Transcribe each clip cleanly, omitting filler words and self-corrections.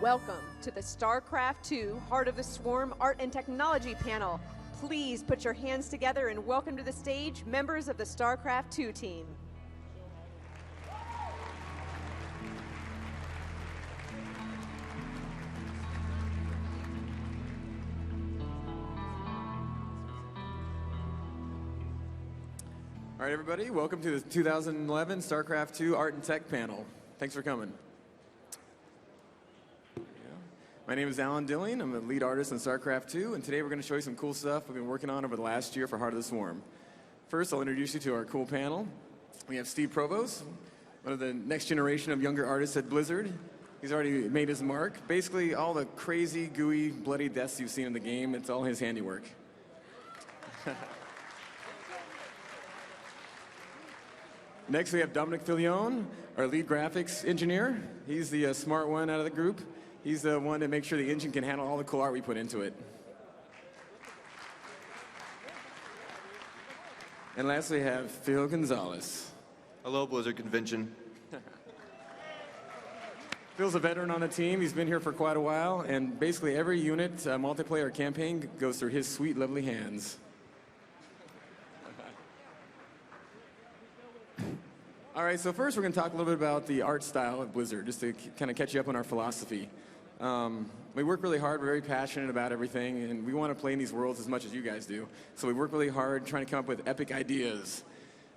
Welcome to the StarCraft II Heart of the Swarm Art and Technology panel. Please put your hands together and welcome to the stage members of the StarCraft II team. All right, everybody, welcome to the 2011 StarCraft II Art and Tech panel. Thanks for coming. My name is Alan Dilling. I'm the lead artist in StarCraft II, and today we're going to show you some cool stuff we've been working on over the last year for Heart of the Swarm. First, I'll introduce you to our cool panel. We have Steve Provost, one of the next generation of younger artists at Blizzard. He's already made his mark. Basically, all the crazy, gooey, bloody deaths you've seen in the game, it's all his handiwork. Next, we have Dominic Filion, our lead graphics engineer. He's the smart one out of the group. He's the one to make sure the engine can handle all the cool art we put into it. And lastly, we have Phil Gonzalez. Hello, Blizzard Convention. Phil's a veteran on the team. He's been here for quite a while, and basically every unit, multiplayer campaign goes through his sweet, lovely hands. All right, so first we're going to talk a little bit about the art style of Blizzard, just to kind of catch you up on our philosophy. We work really hard, we're very passionate about everything, and we want to play in these worlds as much as you guys do. So we work really hard trying to come up with epic ideas.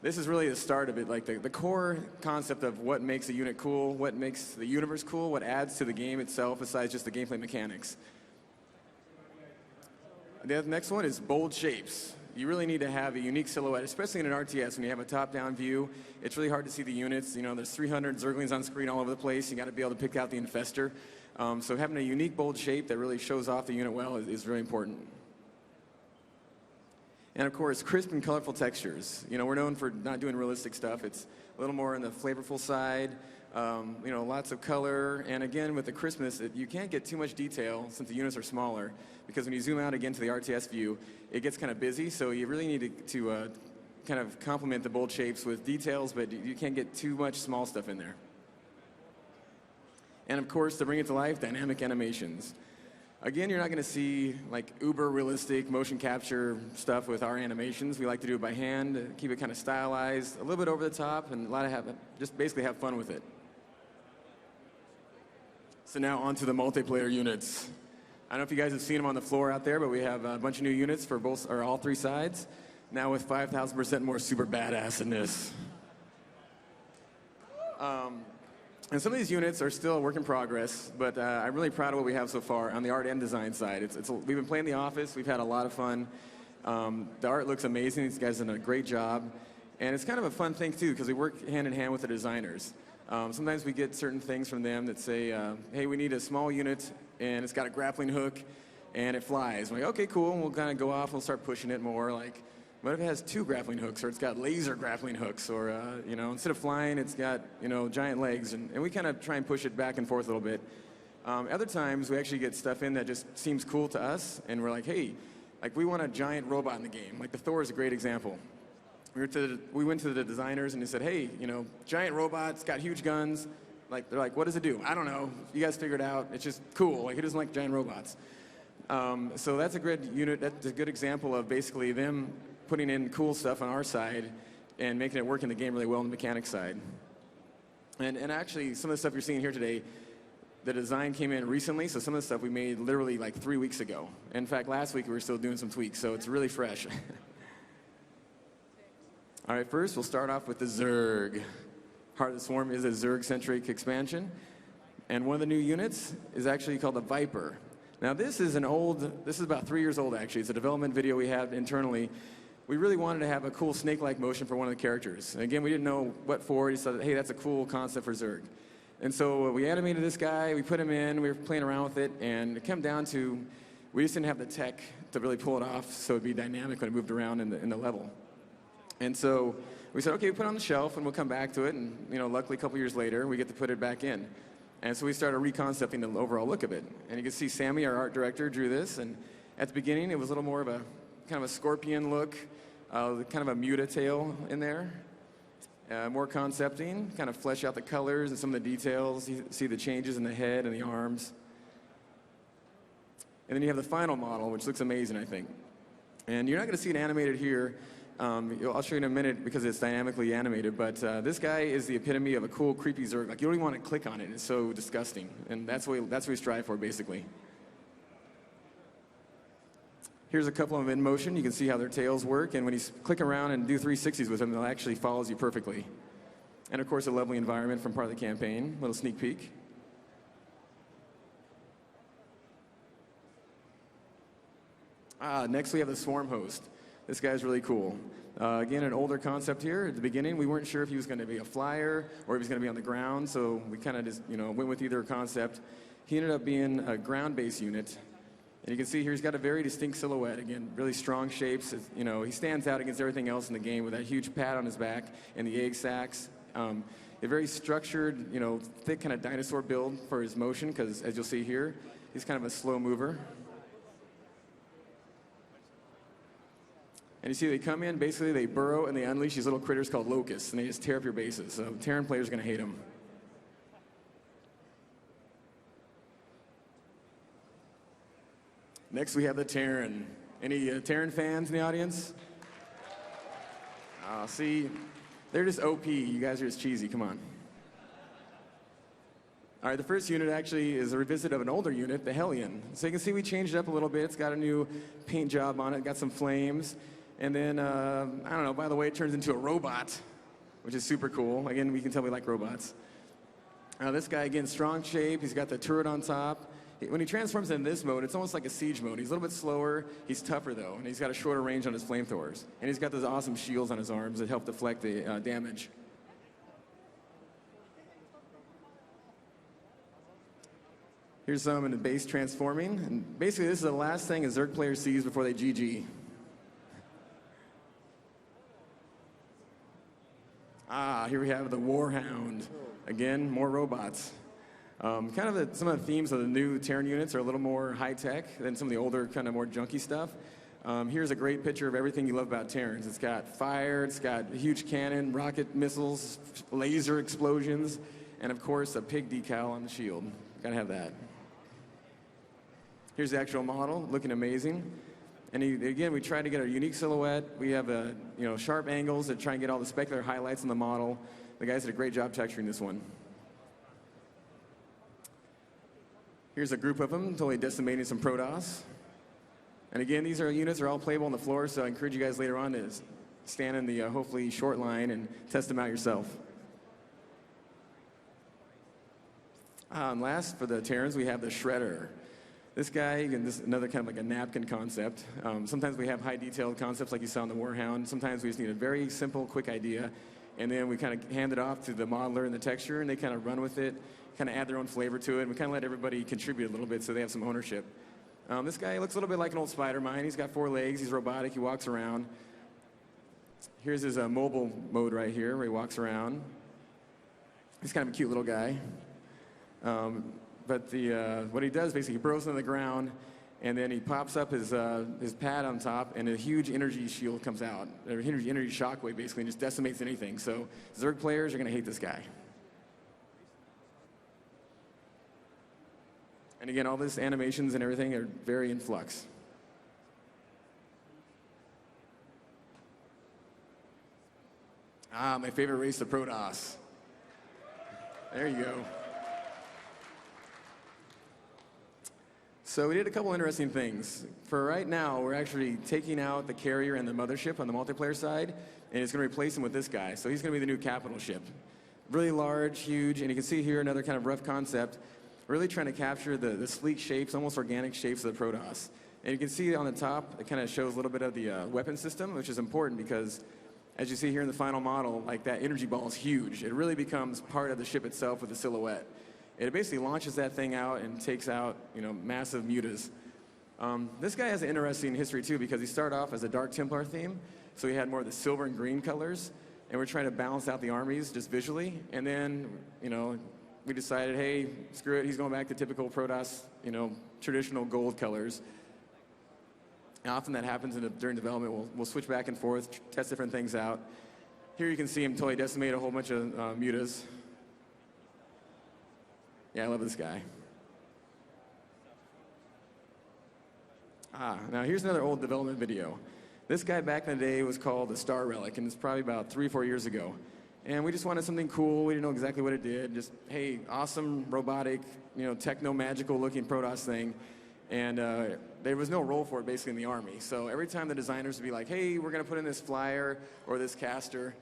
This is really the start of it, like the core concept of what makes a unit cool, what makes the universe cool, what adds to the game itself besides just the gameplay mechanics. The next one is bold shapes. You really need to have a unique silhouette, especially in an RTS when you have a top-down view. It's really hard to see the units. You know, there's 300 Zerglings on screen all over the place. You got to be able to pick out the infester. So having a unique, bold shape that really shows off the unit well is really important. And of course, crisp and colorful textures. You know, we're known for not doing realistic stuff. It's a little more on the flavorful side. You know, lots of color. And again, with the crispness, you can't get too much detail since the units are smaller. Because when you zoom out again to the RTS view, it gets kind of busy. So you really need to kind of complement the bold shapes with details, but you can't get too much small stuff in there. And of course, to bring it to life, dynamic animations. Again, you're not going to see like uber realistic motion capture stuff with our animations. We like to do it by hand, keep it kind of stylized, a little bit over the top, and just basically have fun with it. So now on to the multiplayer units. I don't know if you guys have seen them on the floor out there, but we have a bunch of new units for both or all three sides. Now with 5,000% more super badassedness. And some of these units are still a work in progress, but I'm really proud of what we have so far on the art and design side. We've been playing The Office. We've had a lot of fun. The art looks amazing. These guys have done a great job. And it's kind of a fun thing, too, because we work hand in hand with the designers. Sometimes we get certain things from them that say, hey, we need a small unit, and it's got a grappling hook, and it flies. We're like, okay, cool. And we'll kind of go off and we'll start pushing it more. Like, what if it has 2 grappling hooks, or it's got laser grappling hooks, or you know, instead of flying, it's got giant legs, and we kind of try and push it back and forth a little bit. Other times, we actually get stuff in that just seems cool to us, and we're like, hey, like we want a giant robot in the game. Like the Thor is a great example. We went to the designers and they said, hey, giant robots, got huge guns. Like they're like, what does it do? I don't know. You guys figure it out. It's just cool. Like who doesn't like giant robots? So that's a good unit. That's a good example of basically them putting in cool stuff on our side and making it work in the game really well on the mechanics side. And actually, some of the stuff you're seeing here today, the design came in recently, so some of the stuff we made literally like 3 weeks ago. In fact, last week we were still doing some tweaks, so it's really fresh. All right, first we'll start off with the ZERG. Heart of the Swarm is a ZERG-centric expansion, and one of the new units is actually called the Viper. Now this is about 3 years old actually. It's a development video we have internally. We really wanted to have a cool snake-like motion for one of the characters. And again, we didn't know what for. We decided, hey, that's a cool concept for ZERG. And so we animated this guy, we put him in, we were playing around with it, and it came down to, we just didn't have the tech to really pull it off so it'd be dynamic when it moved around in the level. And so we said, okay, we put it on the shelf and we'll come back to it, and luckily a couple years later, we get to put it back in. And so we started reconcepting the overall look of it. And you can see Sammy, our art director, drew this, and at the beginning, it was a little more of a kind of a scorpion look, kind of a muta tail in there. More concepting, kind of flesh out the colors and some of the details. You see the changes in the head and the arms. And then you have the final model, which looks amazing, I think. And you're not going to see it animated here. I'll show you in a minute because it's dynamically animated, but this guy is the epitome of a cool, creepy Zerg. Like, you don't even want to click on it. It's so disgusting. And that's what we strive for, basically. Here's a couple of them in motion. You can see how their tails work. And when you click around and do 360s with them, it actually follows you perfectly. And, of course, a lovely environment from part of the campaign. Little sneak peek. Next, we have the Swarm Host. This guy's really cool. Again, an older concept here. At the beginning, we weren't sure if he was going to be a flyer or if he was going to be on the ground, so we kind of just, went with either concept. He ended up being a ground-based unit. And you can see here he's got a very distinct silhouette. Again, really strong shapes. He stands out against everything else in the game with that huge pad on his back and the egg sacs. A very structured, thick kind of dinosaur build for his motion, because as you'll see here, he's kind of a slow mover. And you see they come in, basically they burrow and they unleash these little critters called locusts, and they just tear up your bases. So Terran players are going to hate them. Next we have the Terran. Any Terran fans in the audience? See, they're just OP. You guys are just cheesy. Come on. All right, the first unit actually is a revisit of an older unit, the Hellion. So you can see we changed it up a little bit. It's got a new paint job on it, got some flames. And then, I don't know, by the way, it turns into a robot, which is super cool. Again, we can tell we like robots. This guy, again, strong shape. He's got the turret on top. When he transforms in this mode, it's almost like a siege mode. He's a little bit slower. He's tougher, though, and he's got a shorter range on his flamethrowers. And he's got those awesome shields on his arms that help deflect the damage. Here's some in the base transforming. And basically, this is the last thing a Zerg player sees before they GG. Here we have the Warhound. Again, more robots. Some of the themes of the new Terran units are a little more high-tech than some of the older, kind of more junky stuff. Here's a great picture of everything you love about Terrans. It's got fire, it's got a huge cannon, rocket missiles, laser explosions, and of course a pig decal on the shield. Gotta have that. Here's the actual model, looking amazing. And again, we try to get a unique silhouette. We have sharp angles that try and get all the specular highlights in the model. The guys did a great job texturing this one. Here's a group of them, totally decimating some PROTOSS. And again, these units are all playable on the floor, so I encourage you guys later on to stand in the hopefully short line and test them out yourself. And last, for the Terrans, we have the Shredder. This guy, again, this is another kind of like a napkin concept. Sometimes we have high detailed concepts like you saw in the Warhound. Sometimes we just need a very simple, quick idea, and then we kind of hand it off to the modeler and the texture, and they kind of run with it, kind of add their own flavor to it, and we kind of let everybody contribute a little bit so they have some ownership. This guy looks a little bit like an old spider mine. He's got 4 legs, he's robotic, he walks around. Here's his mobile mode right here, where he walks around. He's kind of a cute little guy. But what he does, basically, he burrows into the ground, and then he pops up his pad on top, and a huge energy shield comes out, or energy shockwave, basically, and just decimates anything. So Zerg players are going to hate this guy. And again, all these animations and everything are very in flux. My favorite race, the PROTOSS. There you go. So we did a couple interesting things. For right now, we're actually taking out the carrier and the mothership on the multiplayer side, and it's going to replace him with this guy. So he's going to be the new capital ship. Really large, huge, and you can see here another kind of rough concept, really trying to capture the sleek shapes, almost organic shapes of the PROTOSS. And you can see on the top, it kind of shows a little bit of the weapon system, which is important because, as you see here in the final model, like that energy ball is huge. It really becomes part of the ship itself with the silhouette. It basically launches that thing out and takes out, massive mutas. This guy has an interesting history too, because he started off as a Dark Templar theme, so he had more of the silver and green colors, and we're trying to balance out the armies just visually. And then, we decided, hey, screw it, he's going back to typical PROTOSS, traditional gold colors. And often that happens during development. We'll switch back and forth, test different things out. Here you can see him totally decimate a whole bunch of mutas. Yeah, I love this guy. Now here's another old development video. This guy back in the day was called the Star Relic, and it's probably about 3 or 4 years ago. And we just wanted something cool. We didn't know exactly what it did. Just, hey, awesome, robotic, techno-magical looking PROTOSS thing. And there was no role for it basically in the Army. So every time the designers would be like, hey, we're going to put in this flyer or this caster,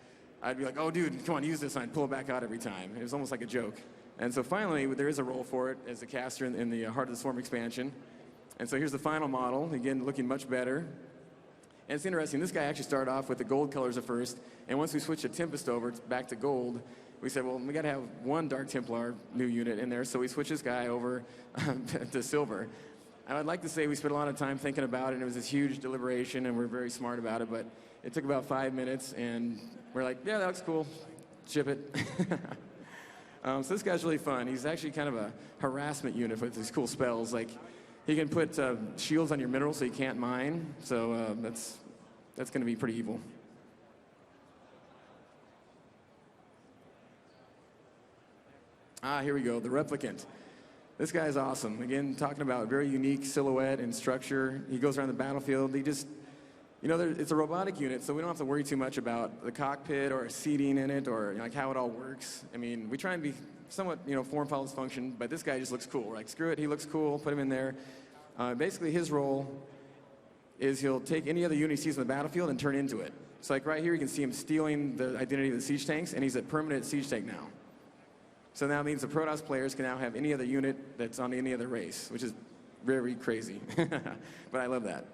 I'd be like, oh, dude, come on, use this. And I'd pull it back out every time. It was almost like a joke. And so finally, there is a role for it as a caster in the Heart of the Swarm expansion. And so here's the final model, again, looking much better. And it's interesting, this guy actually started off with the gold colors at first, and once we switched the Tempest over back to gold, we said, well, we got to have one Dark Templar new unit in there, so we switched this guy over to silver. I would like to say we spent a lot of time thinking about it, and it was this huge deliberation, and we're very smart about it, but it took about 5 minutes, and we're like, yeah, that looks cool, ship it. So this guy's really fun. He's actually kind of a harassment unit with these cool spells. Like, he can put shields on your minerals so you can't mine, so that's going to be pretty evil. Here we go, the Replicant. This guy's awesome. Again, talking about very unique silhouette and structure. He goes around the battlefield. He just, it's a robotic unit, so we don't have to worry too much about the cockpit or seating in it or like how it all works. I mean, we try and be somewhat, form follows function, but this guy just looks cool. We're like, screw it, he looks cool, put him in there. Basically, his role is he'll take any other unit he sees on the battlefield and turn into it. So like right here, you can see him stealing the identity of the siege tanks, and he's a permanent siege tank now. So that means the PROTOSS players can now have any other unit that's on any other race, which is very crazy. But I love that.